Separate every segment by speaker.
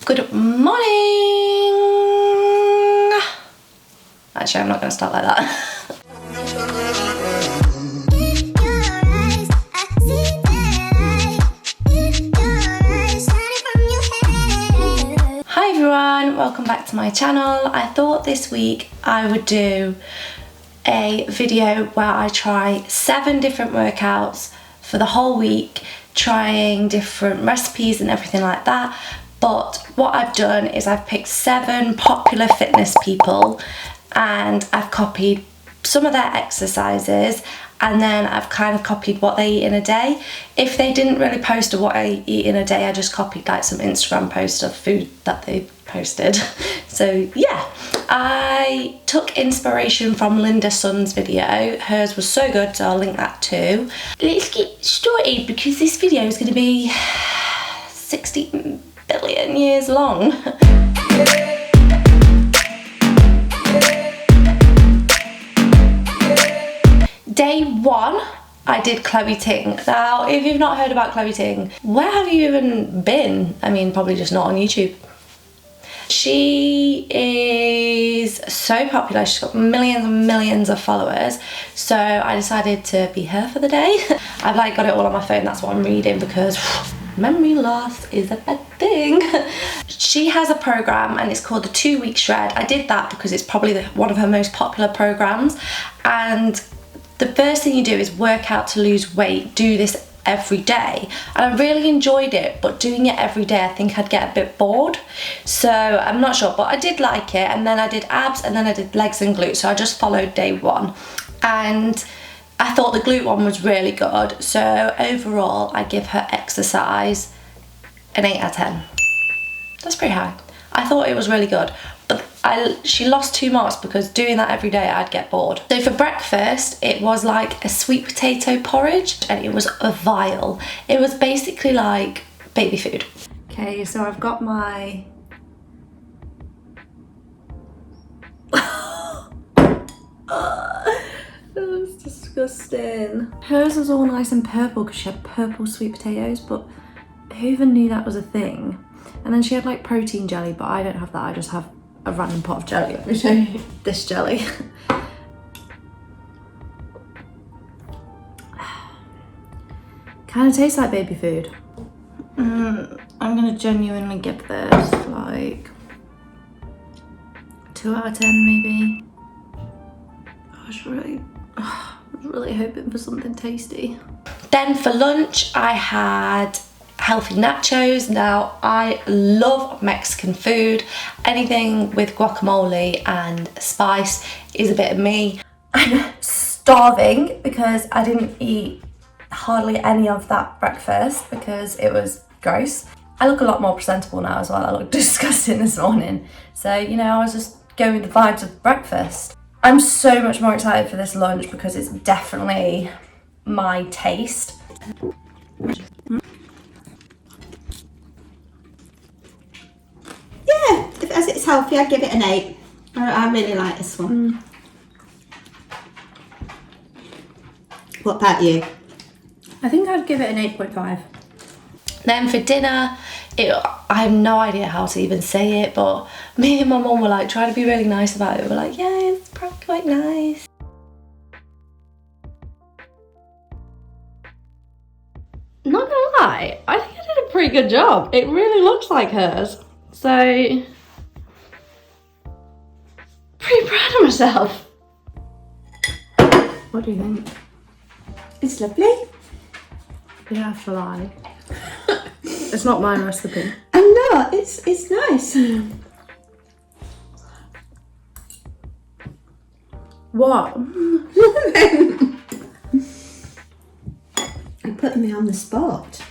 Speaker 1: Good morning! Actually, I'm not going to start like that. Hi everyone, welcome back to my channel. I thought this week I would do a video where I try 7 different workouts for the whole week, trying different recipes and everything like that. But what I've done is I've picked 7 popular fitness people and I've copied some of their exercises, and then I've kind of copied what they eat in a day. If they didn't really post what I eat in a day, I just copied like some Instagram posts of food that they posted. So yeah, I took inspiration from Linda Sun's video. Hers was so good, so I'll link that too. Let's get started because this video is going to be 60 billion years long. Day 1, I did Chloe Ting. Now, if you've not heard about Chloe Ting, where have you even been? I mean, probably just not on YouTube. She is so popular, she's got millions and millions of followers, so I decided to be her for the day. I've like got it all on my phone, that's what I'm reading, because memory loss is a bad thing. She has a program and it's called the 2-week shred. I did that because it's probably one of her most popular programs, and the first thing you do is work out to lose weight. Do this every day, and I really enjoyed it, but doing it every day I think I'd get a bit bored, so I'm not sure, but I did like it. And then I did abs, and then I did legs and glutes, so I just followed day 1, and I thought the glute one was really good. So overall I give her exercise an 8 out of 10. That's pretty high. I thought it was really good, but she lost 2 marks because doing that every day I'd get bored. So for breakfast it was like a sweet potato porridge, and it was vile. It was basically like baby food. Okay, so I've got my that was disgusting. Hers was all nice and purple because she had purple sweet potatoes, but who even knew that was a thing? And then she had like protein jelly, but I don't have that. I just have a random pot of jelly. Let me show you this jelly. Kind of tastes like baby food. I'm gonna genuinely give this like 2 out of 10 maybe. I was really hoping for something tasty. Then for lunch I had healthy nachos. Now I love Mexican food. Anything with guacamole and spice is a bit of me. I'm starving because I didn't eat hardly any of that breakfast because it was gross. I look a lot more presentable now as well. I looked disgusting this morning. So, you know, I was just going with the vibes of breakfast. I'm so much more excited for this lunch because it's definitely my taste.
Speaker 2: Yeah, as it's healthy, I'd give it an 8. I really like this one. What about you?
Speaker 1: I think I'd give it an 8.5. Then for dinner, I have no idea how to even say it, but me and my mum were like trying to be really nice about it. We're like, yeah, it's probably quite nice. Not gonna lie, I think I did a pretty good job. It really looks like hers. So, pretty proud of myself. What do you think?
Speaker 2: It's lovely.
Speaker 1: You don't have to lie. It's not my recipe.
Speaker 2: I'm not. It's nice.
Speaker 1: What?
Speaker 2: You're putting me on the spot.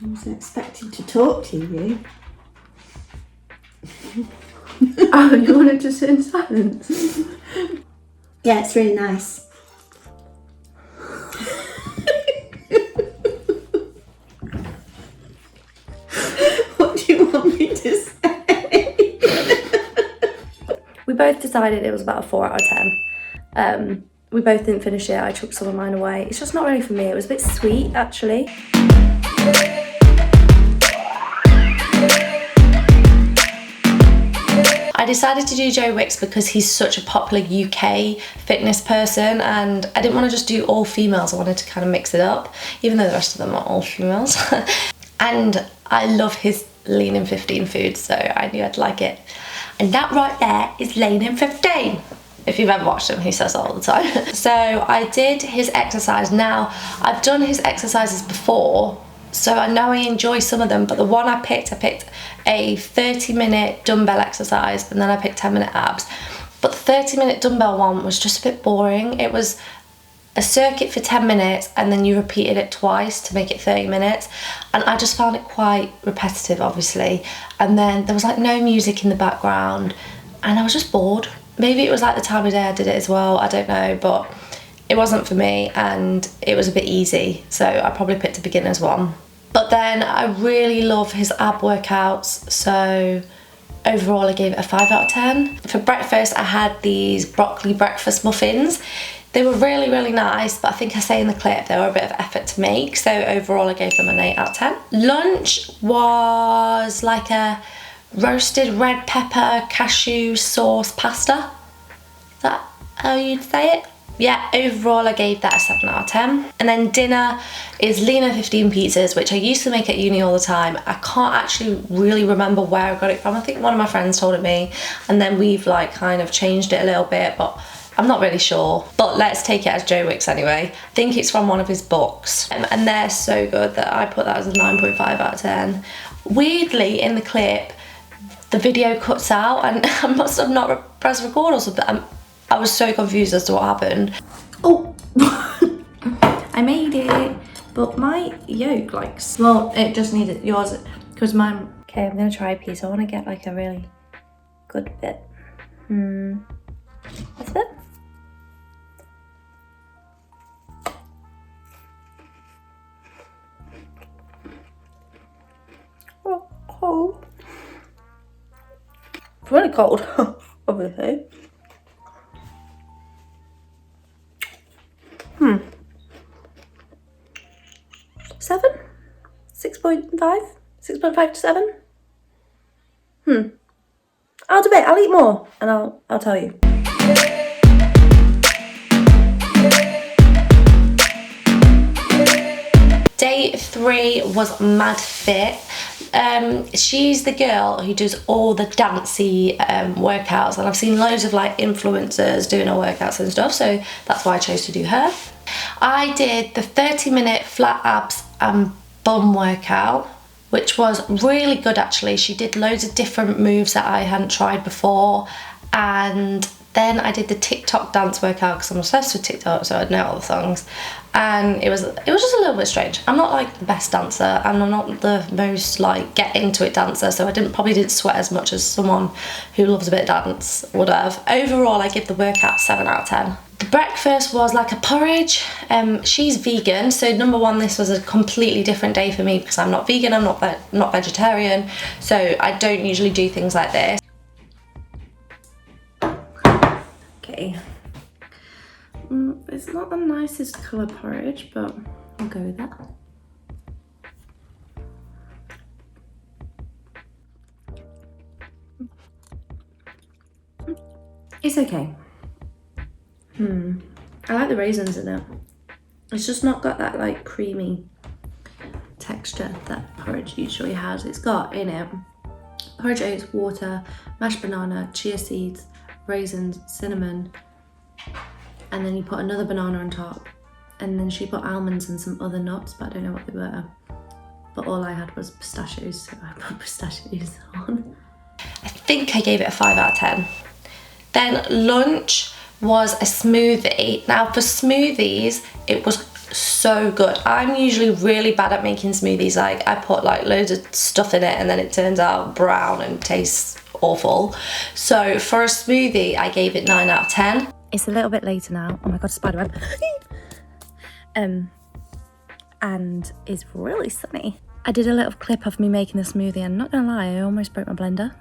Speaker 2: I wasn't expecting to talk to you.
Speaker 1: Oh, you wanted to sit in silence?
Speaker 2: Yeah, it's really nice. What do you want me to say?
Speaker 1: We both decided it was about a 4 out of 10. We both didn't finish it. I took some of mine away. It's just not really for me. It was a bit sweet, actually. I decided to do Joe Wicks because he's such a popular UK fitness person, and I didn't want to just do all females. I wanted to kind of mix it up, even though the rest of them are all females. And I love his lean in 15 food, so I knew I'd like it. And that right there is lean in 15. If you've ever watched him, he says that all the time. So I did his exercise. Now, I've done his exercises before, so I know I enjoy some of them, but the one I picked a 30-minute dumbbell exercise, and then I picked 10-minute abs. But the 30-minute dumbbell one was just a bit boring. It was a circuit for 10 minutes, and then you repeated it twice to make it 30 minutes. And I just found it quite repetitive, obviously. And then there was like no music in the background, and I was just bored. Maybe it was like the time of day I did it as well, I don't know, but it wasn't for me, and it was a bit easy, so I probably picked a beginner's one. But then I really love his ab workouts, so overall I gave it a 5 out of 10. For breakfast I had these broccoli breakfast muffins. They were really, really nice, but I think I say in the clip they were a bit of effort to make, so overall I gave them an 8 out of 10. Lunch was like a roasted red pepper cashew sauce pasta. Is that how you'd say it? Yeah, overall I gave that a 7 out of 10. And then dinner is Lena 15 pizzas, which I used to make at uni all the time. I can't actually really remember where I got it from. I think one of my friends told it me, and then we've like kind of changed it a little bit, but I'm not really sure. But let's take it as Joe Wicks anyway. I think it's from one of his books, and they're so good that I put that as a 9.5 out of 10. Weirdly, in the clip, the video cuts out, and I must have not pressed record or something. I was so confused as to what happened. Oh, I made it, but my yolk, like, well, it just needed yours, because mine. Okay, I'm gonna try a piece. I want to get like a really good bit. That's it. Oh, cold. It's really cold, obviously. 7? 6.5? 6.5 to 7? I'll debate. I'll eat more and I'll tell you. Day 3 was Madfit. She's the girl who does all the dancey workouts, and I've seen loads of like influencers doing her workouts and stuff, so that's why I chose to do her. I did the 30-minute flat abs and bum workout, which was really good actually. She did loads of different moves that I hadn't tried before, and then I did the TikTok dance workout because I'm obsessed with TikTok, so I'd know all the songs, and it was just a little bit strange. I'm not like the best dancer, and I'm not the most like get into it dancer, so I probably didn't sweat as much as someone who loves a bit of dance would have. Overall, I give the workout 7 out of 10. The breakfast was like a porridge. She's vegan, so number one, this was a completely different day for me because I'm not vegan, I'm not vegetarian, so I don't usually do things like this. Okay. It's not the nicest colour porridge, but I'll go with that. It's okay. I like the raisins in it. It's just not got that like creamy texture that porridge usually has. It's got in it porridge oats, water, mashed banana, chia seeds, raisins, cinnamon, and then you put another banana on top, and then she put almonds and some other nuts, but I don't know what they were. But all I had was pistachios, so I put pistachios on. I think I gave it a 5 out of 10. Then lunch was a smoothie. Now for smoothies, it was so good. I'm usually really bad at making smoothies. Like I put like loads of stuff in it and then it turns out brown and tastes awful. So for a smoothie, I gave it 9 out of 10. It's a little bit later now. Oh my god, spiderweb. And it's really sunny. I did a little clip of me making the smoothie, and not gonna lie, I almost broke my blender.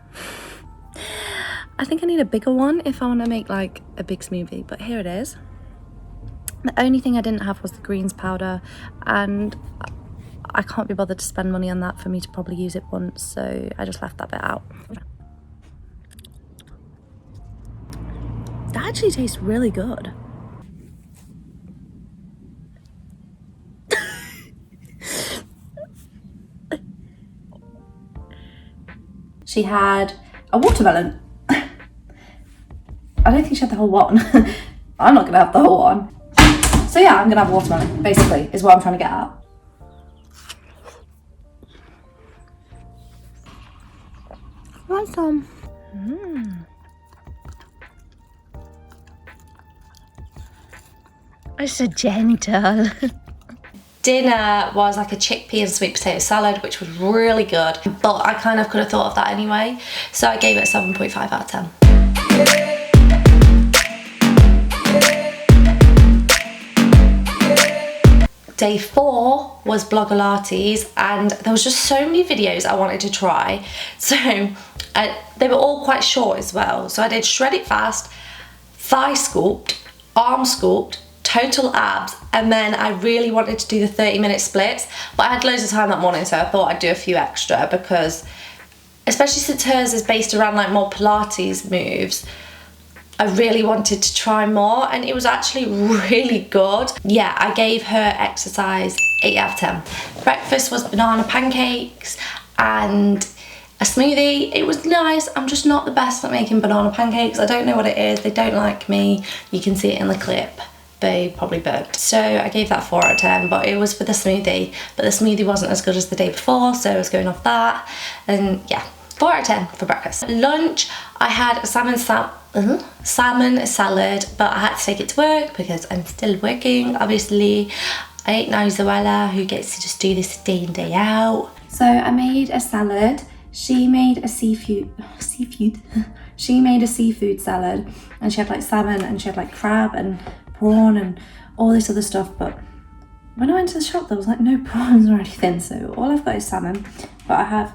Speaker 1: I think I need a bigger one if I want to make like a big smoothie, but here it is. The only thing I didn't have was the greens powder, and I can't be bothered to spend money on that for me to probably use it once, so I just left that bit out. That actually tastes really good.
Speaker 3: She had a watermelon. I don't think she had the whole one. I'm not gonna have the whole one. So yeah, I'm gonna have a watermelon, basically, is what I'm trying to get at.
Speaker 1: Want some? It's so gentle. Dinner was like a chickpea and sweet potato salad, which was really good, but I kind of could have thought of that anyway, so I gave it a 7.5 out of 10. Day 4 was Blogilates, and there was just so many videos I wanted to try, so they were all quite short as well. So I did shred it fast, thigh sculpt, arm sculpt, total abs, and then I really wanted to do the 30-minute splits, but I had loads of time that morning, so I thought I'd do a few extra, because especially since hers is based around like more Pilates moves, I really wanted to try more, and it was actually really good. Yeah, I gave her exercise 8 out of 10. Breakfast was banana pancakes and a smoothie. It was nice. I'm just not the best at making banana pancakes. I don't know what it is. They don't like me. You can see it in the clip. They probably burped. So I gave that 4 out of 10, but it was for the smoothie. But the smoothie wasn't as good as the day before, so I was going off that. And yeah, 4 out of 10 for breakfast. Lunch, I had a salmon salad, but I had to take it to work because I'm still working, obviously. I ain't no Zoella who gets to just do this day in, day out.
Speaker 3: So I made a salad. She made a she made a seafood salad, and she had like salmon, and she had like crab and prawn and all this other stuff, but when I went to the shop there was like no prawns or anything, so all I've got is salmon, but I have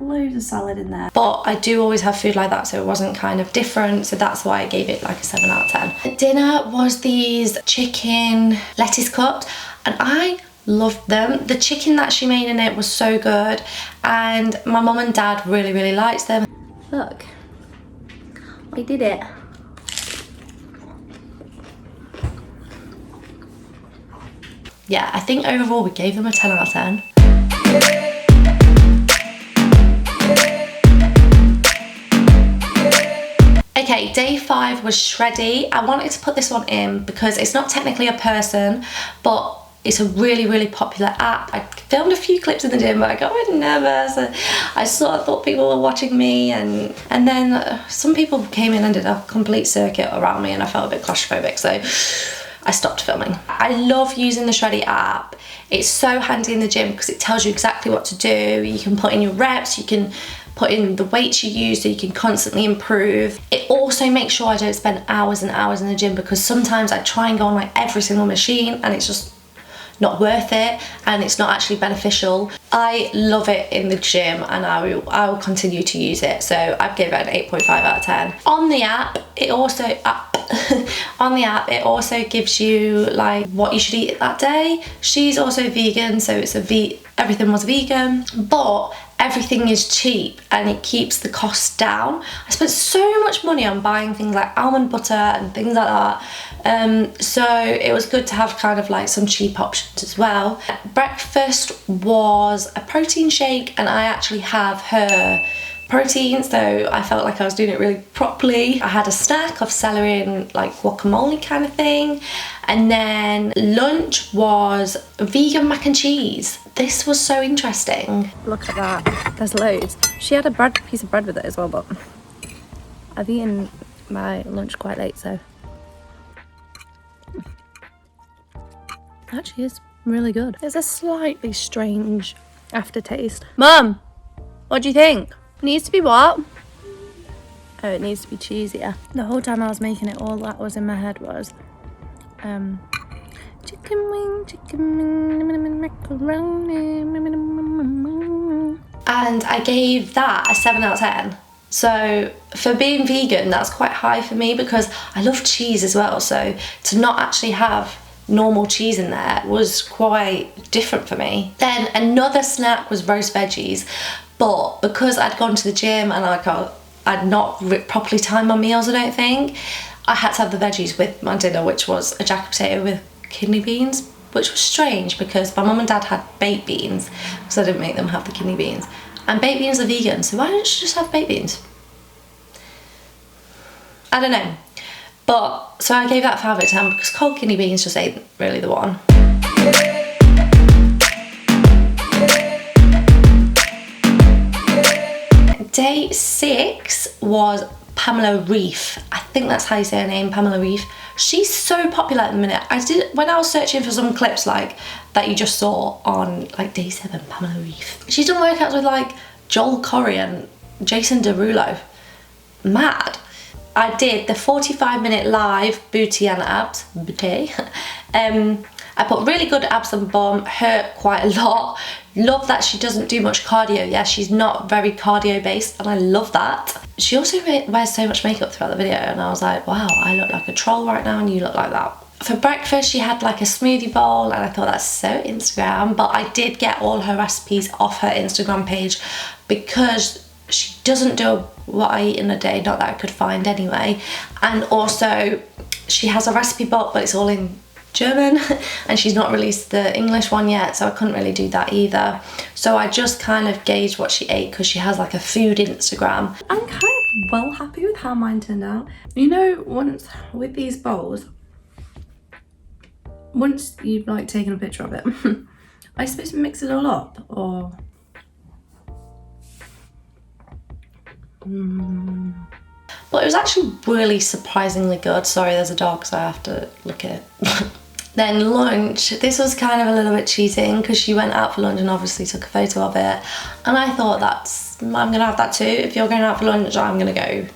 Speaker 3: loads of salad in there.
Speaker 1: But I do always have food like that, so it wasn't kind of different, so that's why I gave it like a 7 out of 10. Dinner was these chicken lettuce cups, and I loved them. The chicken that she made in it was so good, and my mum and dad really liked them.
Speaker 3: Look, we did it.
Speaker 1: Yeah, I think overall we gave them a 10 out of 10. Okay, day 5 was Shreddy. I wanted to put this one in because it's not technically a person, but it's a really popular app. I filmed a few clips in the gym, but I got a bit nervous. I sort of thought people were watching me, and then some people came in and did a complete circuit around me, and I felt a bit claustrophobic, so I stopped filming. I love using the Shreddy app. It's so handy in the gym because it tells you exactly what to do. You can put in your reps, you can put in the weights you use, so you can constantly improve. It also makes sure I don't spend hours and hours in the gym, because sometimes I try and go on like every single machine and it's just not worth it, and it's not actually beneficial. I love it in the gym, and I will continue to use it, so I'd give it an 8.5 out of 10. On the app, it also gives you like what you should eat that day. She's also vegan, so it's everything was vegan, but everything is cheap and it keeps the cost down. I spent so much money on buying things like almond butter and things like that, so it was good to have kind of like some cheap options as well. Breakfast was a protein shake, and I actually have her protein, so I felt like I was doing it really properly. I had a snack of celery and like guacamole kind of thing, and then lunch was vegan mac and cheese. This was so interesting. Look at that, there's loads. She had a piece of bread with it as well, but I've eaten my lunch quite late, so actually it's really good. There's a slightly strange aftertaste. Mum, what do you think? It needs to be what? Oh, it needs to be cheesier. The whole time I was making it, all that was in my head was chicken wing, macaroni. And I gave that a 7 out of 10. So for being vegan, that's quite high for me because I love cheese as well. So to not actually have normal cheese in there was quite different for me. Then another snack was roast veggies, but because I'd gone to the gym and I'd not properly timed my meals, I don't think, I had to have the veggies with my dinner, which was a jacket potato with kidney beans, which was strange because my mum and dad had baked beans because I didn't make them have the kidney beans. And baked beans are vegan, so why don't you just have baked beans? I don't know. But, so I gave that 5 out of 10 because cold kidney beans just ain't really the one. Day 6 was Pamela Reif. I think that's how you say her name, Pamela Reif. She's so popular at the minute. When I was searching for some clips like that you just saw on like day 7, Pamela Reif. She's done workouts with like Joel Corey and Jason Derulo. Mad. I did the 45-minute live booty and abs. Booty. I put really good abs and bum, hurt quite a lot. Love that she doesn't do much cardio. Yeah, she's not very cardio based and I love that. She also wears so much makeup throughout the video and I was like, wow, I look like a troll right now and you look like that. For breakfast, she had like a smoothie bowl and I thought that's so Instagram, but I did get all her recipes off her Instagram page because she doesn't do what I eat in a day, not that I could find anyway. And also she has a recipe book, but it's all in German and she's not released the English one yet, so I couldn't really do that either. So I just kind of gauged what she ate because she has like a food Instagram.
Speaker 3: I'm kind of well happy with how mine turned out. You know, once with these bowls, once you've like taken a picture of it, are you supposed to mix it all up or?
Speaker 1: But it was actually really surprisingly good. Sorry, there's a dog, so I have to look at it. Then lunch, this was kind of a little bit cheating because she went out for lunch and obviously took a photo of it. And I thought I'm gonna have that too. If you're going out for lunch, I'm gonna go.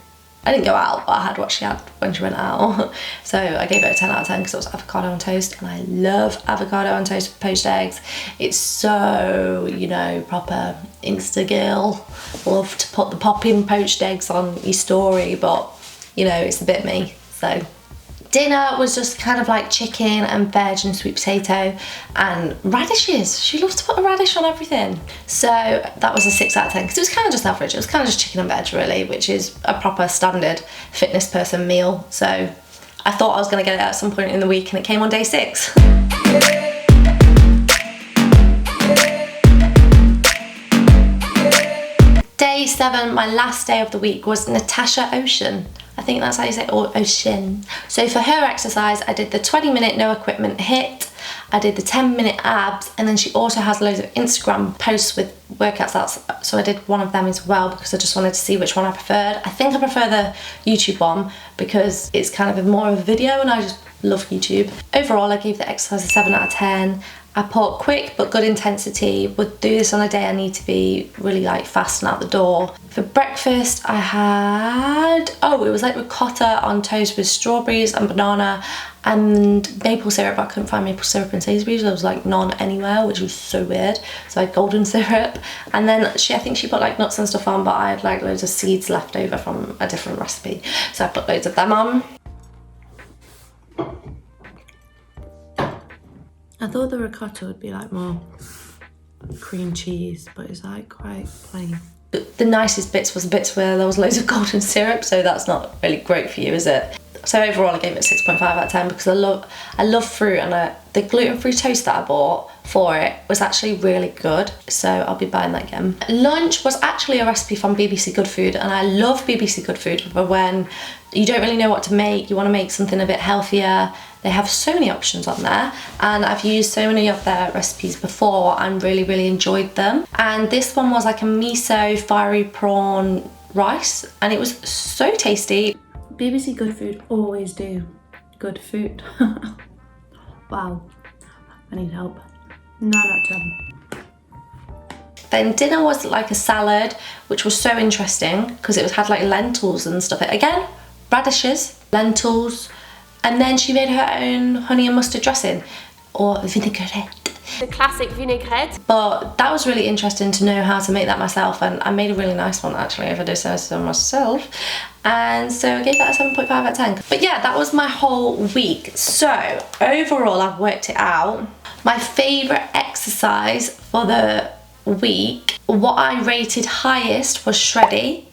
Speaker 1: I didn't go out, but I had what she had when she went out. So I gave it a 10 out of 10 because it was avocado on toast and I love avocado on toast with poached eggs. It's so, you know, proper Insta girl. Love to put the popping poached eggs on your story, but you know, it's a bit me, so. Dinner was just kind of like chicken and veg and sweet potato and radishes. She loves to put a radish on everything. So that was a 6 out of 10 because it was kind of just average. It was kind of just chicken and veg really, which is a proper standard fitness person meal. So I thought I was going to get it at some point in the week and it came on day 6. Day 7, my last day of the week, was Natasha Ocean. I think that's how you say it, or Oceane. So for her exercise, I did the 20-minute no equipment HIIT, I did the 10-minute abs, and then she also has loads of Instagram posts with workouts. So I did one of them as well because I just wanted to see which one I preferred. I think I prefer the YouTube one because it's kind of more of a video and I just love YouTube. Overall, I gave the exercise a 7 out of 10. I put quick but good intensity, would do this on a day I need to be really like fast and out the door. For breakfast I had, it was like ricotta on toast with strawberries and banana and maple syrup. I couldn't find maple syrup in Sainsbury's, there was like none anywhere, which was so weird. So I had golden syrup and then I think she put like nuts and stuff on, but I had like loads of seeds left over from a different recipe. So I put loads of them on. I thought the ricotta would be like more cream cheese, but it's like quite plain. But the nicest bits was the bits where there was loads of golden syrup, so that's not really great for you, is it? So overall I gave it 6.5 out of 10 because I love fruit, and the gluten-free toast that I bought for it was actually really good, so I'll be buying that again. Lunch was actually a recipe from BBC Good Food, and I love BBC Good Food for when you don't really know what to make, you want to make something a bit healthier. They have so many options on there and I've used so many of their recipes before and really enjoyed them. And this one was like a miso fiery prawn rice and it was so tasty.
Speaker 3: BBC Good Food always do good food. Wow, I need help. 9 out of 10.
Speaker 1: Then dinner was like a salad, which was so interesting because it had like lentils and stuff. Again, radishes, lentils, and then she made her own honey and mustard dressing, or vinaigrette.
Speaker 4: The classic vinaigrette.
Speaker 1: But that was really interesting to know how to make that myself, and I made a really nice one actually, if I do say so myself. And so I gave that a 7.5 out of 10. But yeah, that was my whole week. So overall, I've worked it out. My favourite exercise for the week, what I rated highest was Shreddy.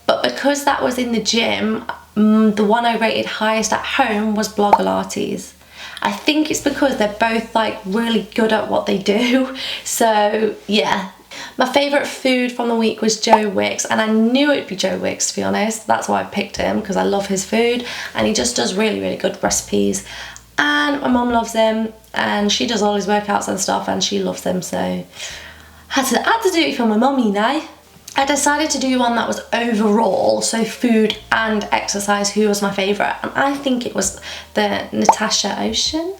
Speaker 1: But because that was in the gym, the one I rated highest at home was Blogilates. I think it's because they're both like really good at what they do. So yeah. My favourite food from the week was Joe Wicks, and I knew it'd be Joe Wicks, to be honest. That's why I picked him, because I love his food and he just does really, really good recipes. And my mum loves him and she does all his workouts and stuff and she loves them, so I had to do it for my mum, you know. I decided to do one that was overall, so food and exercise, who was my favourite, and I think it was the Natasha Ocean.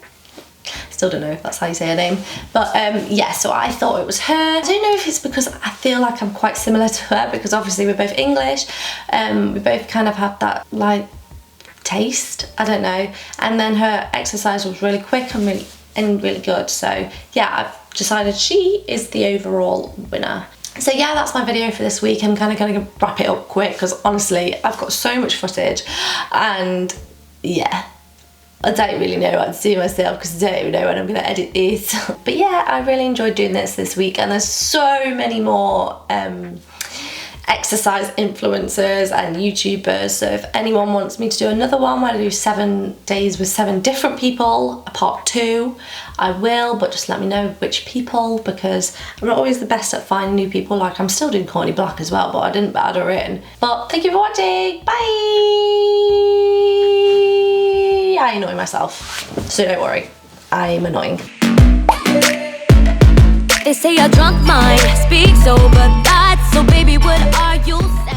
Speaker 1: Still don't know if that's how you say her name, but yeah, so I thought it was her. I don't know if it's because I feel like I'm quite similar to her, because obviously we're both English, we both kind of had that like taste, I don't know, and then her exercise was really quick and really good, so yeah, I've decided she is the overall winner. So yeah, that's my video for this week. I'm kind of going to wrap it up quick because honestly I've got so much footage and yeah, I don't really know what to do myself because I don't even know when I'm going to edit this. But yeah, I really enjoyed doing this week, and there's so many more exercise influencers and YouTubers, so if anyone wants me to do another one where I do 7 days with 7 different people, a part 2, I will, but just let me know which people, because I'm not always the best at finding new people. Like I'm still doing Courtney Black as well, but I didn't add her in. But thank you for watching, bye! I annoy myself, so don't worry, I'm annoying.
Speaker 5: They say a drunk mind speaks sober thoughts, so baby, what are you saying?